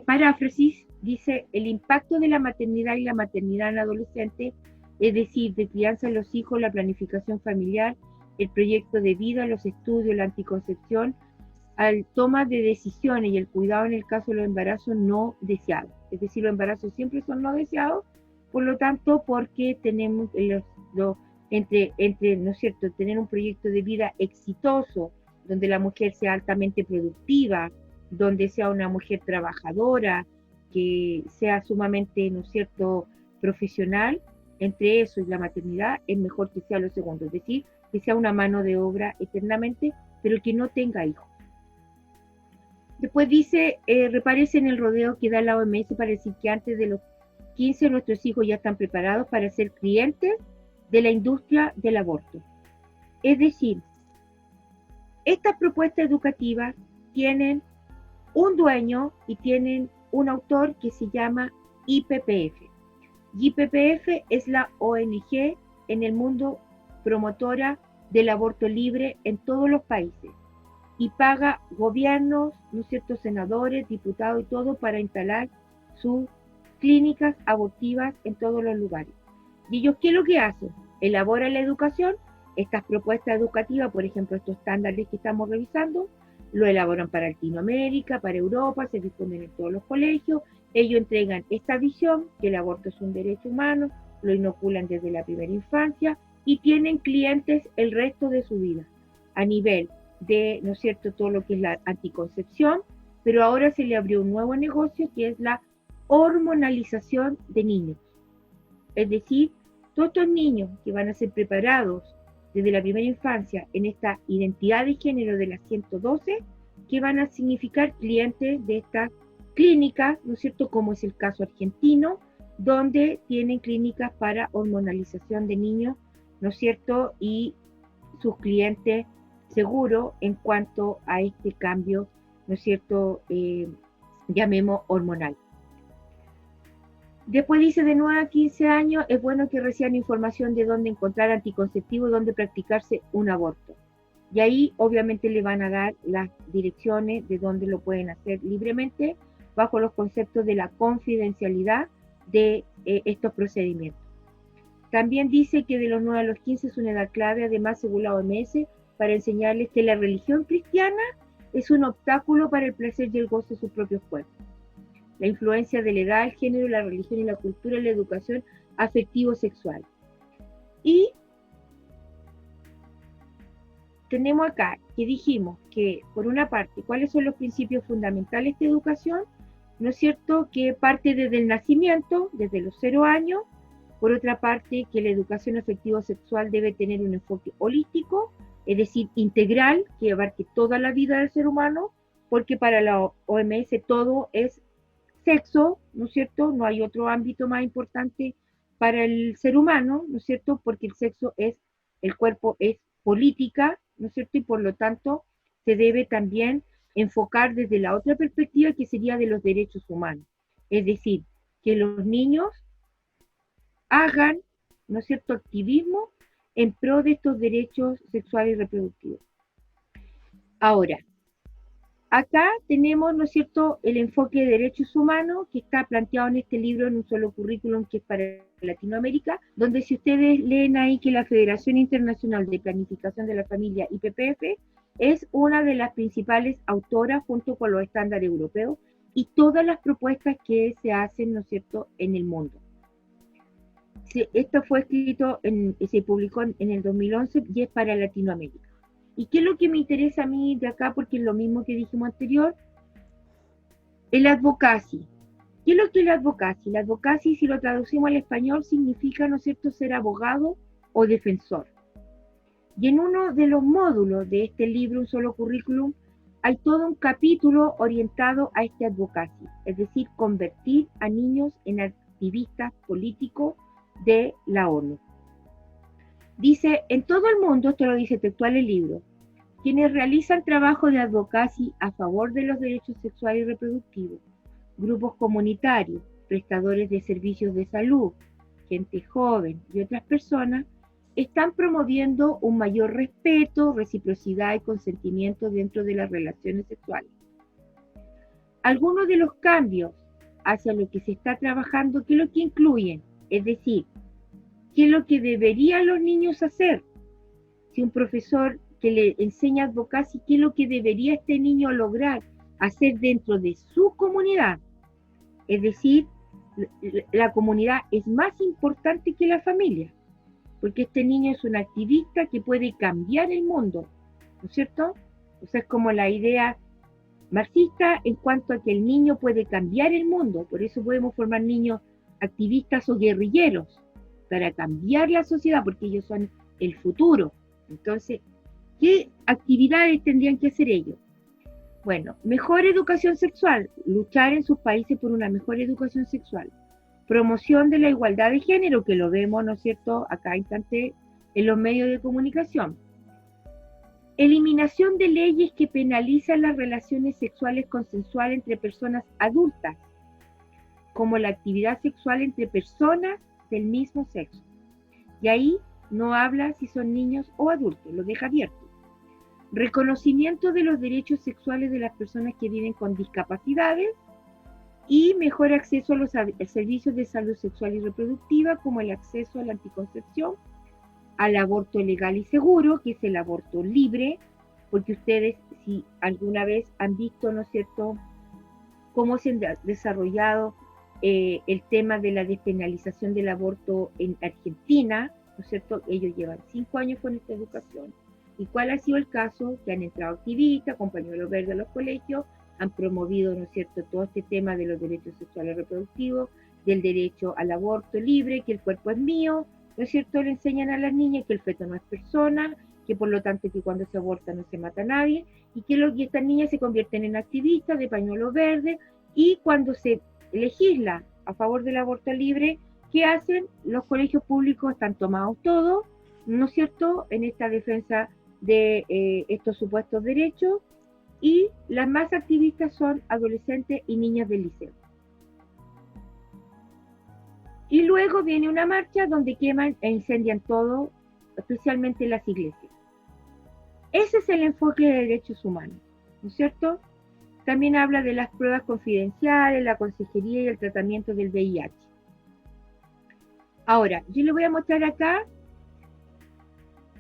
paráfrasis, dice, el impacto de la maternidad y la maternidad en adolescentes, es decir, de crianza de los hijos, la planificación familiar, el proyecto de vida, los estudios, la anticoncepción, al toma de decisiones y el cuidado en el caso de los embarazos no deseados. Es decir, los embarazos siempre son no deseados, por lo tanto, porque tenemos entre, ¿no es cierto?, tener un proyecto de vida exitoso, donde la mujer sea altamente productiva, donde sea una mujer trabajadora, que sea sumamente, ¿no es cierto?, profesional, entre eso y la maternidad es mejor que sea lo segundo, es decir, que sea una mano de obra eternamente, pero que no tenga hijos. Después dice, repárese en el rodeo que da la OMS para decir que antes de los 15 nuestros hijos ya están preparados para ser clientes de la industria del aborto. Es decir, estas propuestas educativas tienen un dueño y tienen un autor que se llama IPPF. IPPF es la ONG en el mundo promotora del aborto libre en todos los países y paga gobiernos, ¿no es cierto?, senadores, diputados y todo para instalar sus clínicas abortivas en todos los lugares. ¿Y ellos qué es lo que hacen? Elaboran la educación, estas propuestas educativas, por ejemplo, estos estándares que estamos revisando, lo elaboran para Latinoamérica, para Europa, se difunden en todos los colegios, ellos entregan esta visión, que el aborto es un derecho humano, lo inoculan desde la primera infancia y tienen clientes el resto de su vida, a nivel de, ¿no es cierto?, todo lo que es la anticoncepción, pero ahora se le abrió un nuevo negocio que es la hormonalización de niños. Es decir, todos estos niños que van a ser preparados desde la primera infancia en esta identidad de género de la 112, que van a significar clientes de estas clínicas, ¿no es cierto?, como es el caso argentino, donde tienen clínicas para hormonalización de niños, ¿no es cierto?, y sus clientes seguros en cuanto a este cambio, ¿no es cierto?, llamemos hormonal. Después dice, de 9 a 15 años es bueno que reciban información de dónde encontrar anticonceptivo y dónde practicarse un aborto. Y ahí obviamente le van a dar las direcciones de dónde lo pueden hacer libremente bajo los conceptos de la confidencialidad de estos procedimientos. También dice que de los 9 a los 15 es una edad clave, además según la OMS, para enseñarles que la religión cristiana es un obstáculo para el placer y el goce de sus propios cuerpos. La influencia de la edad, el género, la religión y la cultura en la educación afectivo-sexual. Y tenemos acá que dijimos que, por una parte, cuáles son los principios fundamentales de educación, ¿no es cierto?, que parte desde el nacimiento, desde los 0 años. Por otra parte, que la educación afectivo-sexual debe tener un enfoque holístico, es decir, integral, que abarque toda la vida del ser humano, porque para la OMS todo es sexo, ¿no es cierto? No hay otro ámbito más importante para el ser humano, ¿no es cierto? Porque el sexo es, el cuerpo es política, ¿no es cierto? Y por lo tanto se debe también enfocar desde la otra perspectiva que sería de los derechos humanos. Es decir, que los niños hagan, ¿no es cierto?, activismo en pro de estos derechos sexuales y reproductivos. Ahora, acá tenemos, ¿no es cierto?, el enfoque de derechos humanos que está planteado en este libro en un solo currículum que es para Latinoamérica, donde si ustedes leen ahí que la Federación Internacional de Planificación de la Familia, IPPF, es una de las principales autoras junto con los estándares europeos y todas las propuestas que se hacen, ¿no es cierto?, en el mundo. Esto fue escrito, se publicó en el 2011 y es para Latinoamérica. ¿Y qué es lo que me interesa a mí de acá? Porque es lo mismo que dijimos anterior. El advocacy. ¿Qué es lo que es el advocacy? El advocacy, si lo traducimos al español, significa, ¿no es cierto?, ser abogado o defensor. Y en uno de los módulos de este libro, un solo currículum, hay todo un capítulo orientado a este advocacy, es decir, convertir a niños en activistas políticos de la ONU. Dice, en todo el mundo, esto lo dice textual el libro, quienes realizan trabajo de advocacy a favor de los derechos sexuales y reproductivos, grupos comunitarios, prestadores de servicios de salud, gente joven y otras personas, están promoviendo un mayor respeto, reciprocidad y consentimiento dentro de las relaciones sexuales. Algunos de los cambios hacia lo que se está trabajando, ¿qué es lo que incluyen? Es decir, ¿qué es lo que deberían los niños hacer? Si un profesor que le enseña advocacy, ¿qué es lo que debería este niño lograr hacer dentro de su comunidad? Es decir, la comunidad es más importante que la familia, porque este niño es un activista que puede cambiar el mundo, ¿no es cierto? O sea, es como la idea marxista en cuanto a que el niño puede cambiar el mundo, por eso podemos formar niños activistas o guerrilleros, para cambiar la sociedad, porque ellos son el futuro. Entonces, ¿qué actividades tendrían que hacer ellos? Bueno, mejor educación sexual, luchar en sus países por una mejor educación sexual, promoción de la igualdad de género, que lo vemos, ¿no es cierto?, acá instante en los medios de comunicación. Eliminación de leyes que penalizan las relaciones sexuales consensuales entre personas adultas, como la actividad sexual entre personas del mismo sexo. Y ahí no habla si son niños o adultos, lo deja abierto. Reconocimiento de los derechos sexuales de las personas que viven con discapacidades y mejor acceso a los servicios de salud sexual y reproductiva, como el acceso a la anticoncepción, al aborto legal y seguro, que es el aborto libre, porque ustedes, si alguna vez han visto, ¿no es cierto?, cómo se ha desarrollado el tema de la despenalización del aborto en Argentina, ¿no es cierto? Ellos llevan 5 años con esta educación. ¿Y cuál ha sido el caso? Que han entrado activistas, compañeros verdes a los colegios, han promovido, ¿no es cierto?, todo este tema de los derechos sexuales y reproductivos, del derecho al aborto libre, que el cuerpo es mío, ¿no es cierto? Le enseñan a las niñas que el feto no es persona, que por lo tanto que cuando se aborta no se mata a nadie, y que estas niñas se convierten en activistas de pañuelo verde, y cuando se legisla a favor del aborto libre, ¿qué hacen? Los colegios públicos están tomados todos, ¿no es cierto?, en esta defensa de estos supuestos derechos, y las más activistas son adolescentes y niñas del liceo. Y luego viene una marcha donde queman e incendian todo, especialmente las iglesias. Ese es el enfoque de derechos humanos, ¿no es cierto? También habla de las pruebas confidenciales, la consejería y el tratamiento del VIH. Ahora, yo les voy a mostrar acá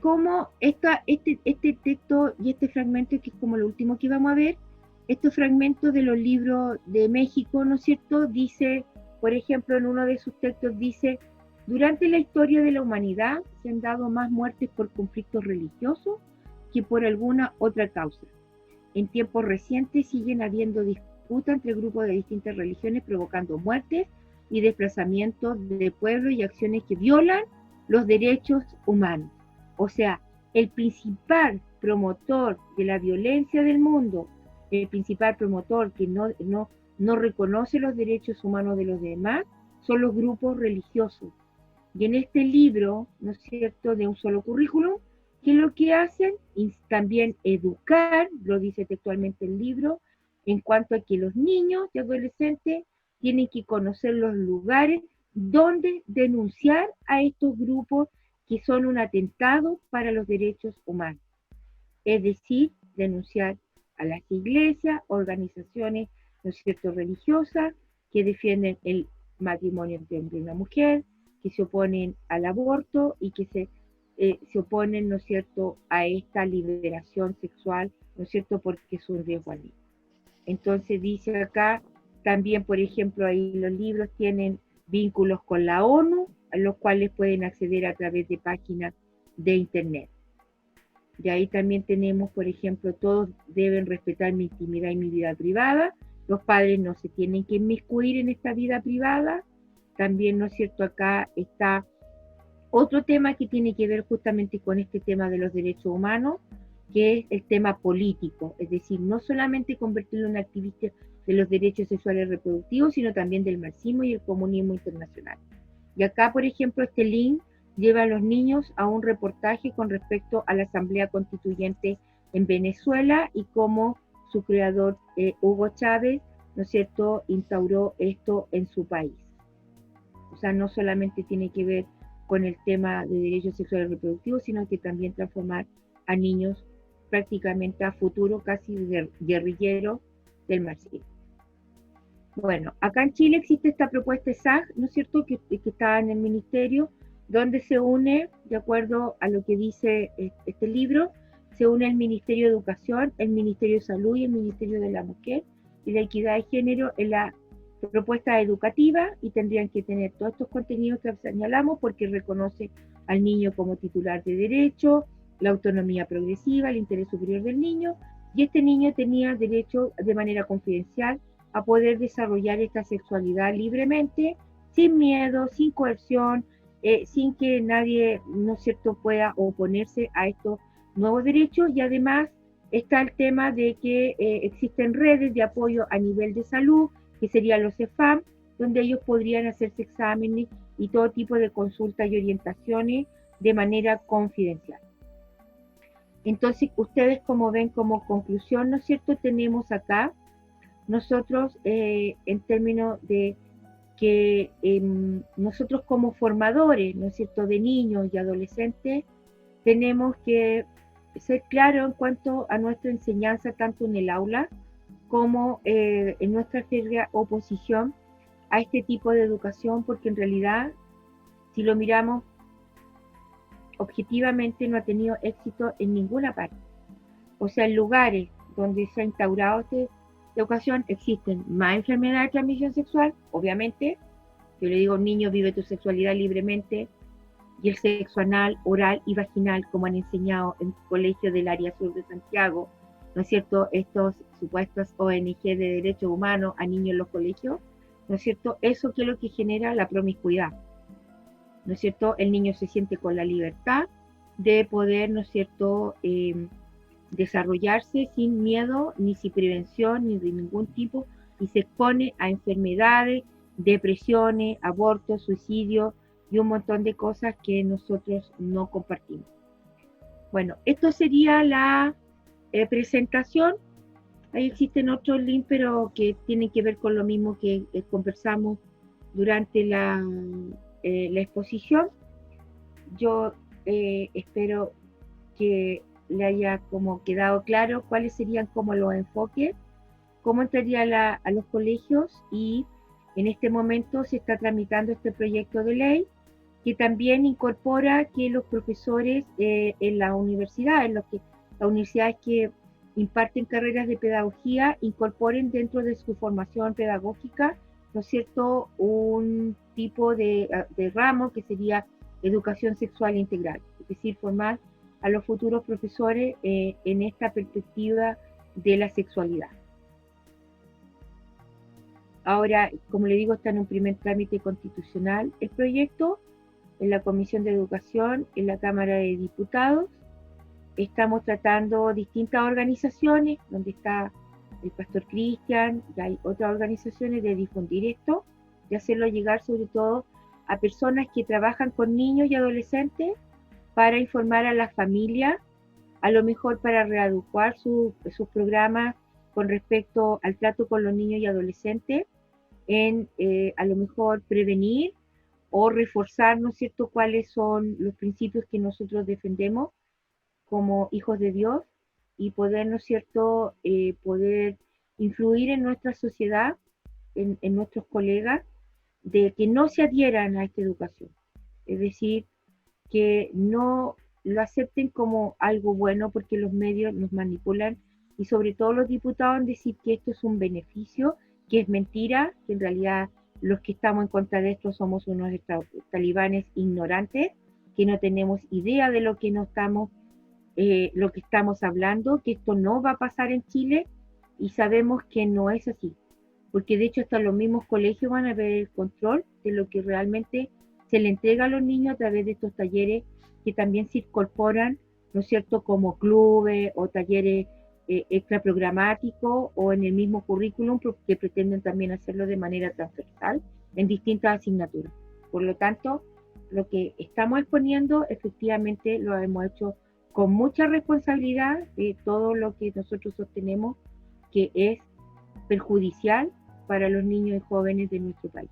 cómo este texto y este fragmento, que es como lo último que vamos a ver, estos fragmentos de los libros de México, ¿no es cierto? Dice, por ejemplo, en uno de sus textos dice, durante la historia de la humanidad se han dado más muertes por conflictos religiosos que por alguna otra causa. En tiempos recientes siguen habiendo disputas entre grupos de distintas religiones provocando muertes y desplazamientos de pueblos y acciones que violan los derechos humanos. O sea, el principal promotor de la violencia del mundo, el principal promotor que no reconoce los derechos humanos de los demás, son los grupos religiosos. Y en este libro, ¿no es cierto?, de un solo currículum, ¿qué es lo que hacen? Y también educar, lo dice textualmente el libro, en cuanto a que los niños y adolescentes tienen que conocer los lugares donde denunciar a estos grupos que son un atentado para los derechos humanos. Es decir, denunciar a las iglesias, organizaciones, ¿no es cierto?, religiosas que defienden el matrimonio entre hombre y una mujer, que se oponen al aborto y que se oponen, ¿no es cierto?, a esta liberación sexual, ¿no es cierto?, porque es un riesgo al niño. Entonces dice acá, también, por ejemplo, ahí los libros tienen vínculos con la ONU, a los cuales pueden acceder a través de páginas de internet. Y ahí también tenemos, por ejemplo, todos deben respetar mi intimidad y mi vida privada, los padres no se tienen que inmiscuir en esta vida privada. También, ¿no es cierto?, acá está otro tema que tiene que ver justamente con este tema de los derechos humanos, que es el tema político, es decir, no solamente convertirlo en un activista de los derechos sexuales y reproductivos, sino también del marxismo y el comunismo internacional. Y acá, por ejemplo, este link lleva a los niños a un reportaje con respecto a la Asamblea Constituyente en Venezuela y cómo su creador, Hugo Chávez, ¿no es cierto?, instauró esto en su país. O sea, no solamente tiene que ver con el tema de derechos sexuales y reproductivos, sino que también transformar a niños prácticamente a futuro casi guerrilleros del marxismo. Bueno, acá en Chile existe esta propuesta SAG, ¿no es cierto?, que está en el ministerio, donde se une, de acuerdo a lo que dice este libro, se une el Ministerio de Educación, el Ministerio de Salud y el Ministerio de la Mujer y la Equidad de Género en la propuesta educativa, y tendrían que tener todos estos contenidos que señalamos porque reconoce al niño como titular de derecho, la autonomía progresiva, el interés superior del niño, y este niño tenía derecho de manera confidencial a poder desarrollar esta sexualidad libremente, sin miedo, sin coerción, sin que nadie, ¿no es cierto?, pueda oponerse a estos nuevos derechos. Y además está el tema de que existen redes de apoyo a nivel de salud, que serían los CEFAM, donde ellos podrían hacerse exámenes y todo tipo de consultas y orientaciones de manera confidencial. Entonces, ustedes como ven, como conclusión, ¿no es cierto?, tenemos acá nosotros en términos de que nosotros como formadores, ¿no es cierto?, de niños y adolescentes, tenemos que ser claros en cuanto a nuestra enseñanza, tanto en el aula como en nuestra férrea oposición a este tipo de educación, porque en realidad, si lo miramos objetivamente, no ha tenido éxito en ninguna parte. O sea, en lugares donde se ha instaurado esta educación existen más enfermedades de transmisión sexual, obviamente. Yo le digo a un niño, vive tu sexualidad libremente, y el sexo anal, oral y vaginal, como han enseñado en colegios del área sur de Santiago, ¿no es cierto?, estos supuestos ONG de derechos humanos a niños en los colegios, ¿no es cierto?, eso que es lo que genera la promiscuidad, ¿no es cierto?, el niño se siente con la libertad de poder, ¿no es cierto?, desarrollarse sin miedo, ni sin prevención, ni de ningún tipo, y se expone a enfermedades, depresiones, abortos, suicidios y un montón de cosas que nosotros no compartimos. Bueno, esto sería la presentación. Ahí existen otros links, pero que tienen que ver con lo mismo que conversamos durante la exposición. Yo espero que le haya como quedado claro cuáles serían como los enfoques, cómo entraría a los colegios, y en este momento se está tramitando este proyecto de ley que también incorpora que los profesores en las universidades, las universidades que imparten carreras de pedagogía, incorporen dentro de su formación pedagógica, ¿no es cierto?, un tipo de ramo que sería educación sexual integral, es decir, formar a los futuros profesores en esta perspectiva de la sexualidad. Ahora, como le digo, está en un primer trámite constitucional el proyecto, en la Comisión de Educación, en la Cámara de Diputados. Estamos tratando distintas organizaciones, donde está el Pastor Cristian, y hay otras organizaciones, de difundir esto, de hacerlo llegar sobre todo a personas que trabajan con niños y adolescentes para informar a las familias, a lo mejor para readecuar sus programas con respecto al trato con los niños y adolescentes, en a lo mejor prevenir o reforzar, ¿no es cierto?, cuáles son los principios que nosotros defendemos como hijos de Dios y poder, ¿no es cierto?, poder influir en nuestra sociedad, en nuestros colegas, de que no se adhieran a esta educación. Es decir, que no lo acepten como algo bueno porque los medios nos manipulan y sobre todo los diputados en decir que esto es un beneficio, que es mentira, que en realidad los que estamos en contra de esto somos unos talibanes ignorantes, que no tenemos idea de lo que lo que estamos hablando, que esto no va a pasar en Chile y sabemos que no es así, porque de hecho hasta los mismos colegios van a ver el control de lo que realmente se le entrega a los niños a través de estos talleres que también se incorporan, ¿no es cierto?, como clubes o talleres extra programáticos o en el mismo currículum, que pretenden también hacerlo de manera transversal en distintas asignaturas. Por lo tanto, lo que estamos exponiendo efectivamente lo hemos hecho con mucha responsabilidad de todo lo que nosotros sostenemos que es perjudicial para los niños y jóvenes de nuestro país.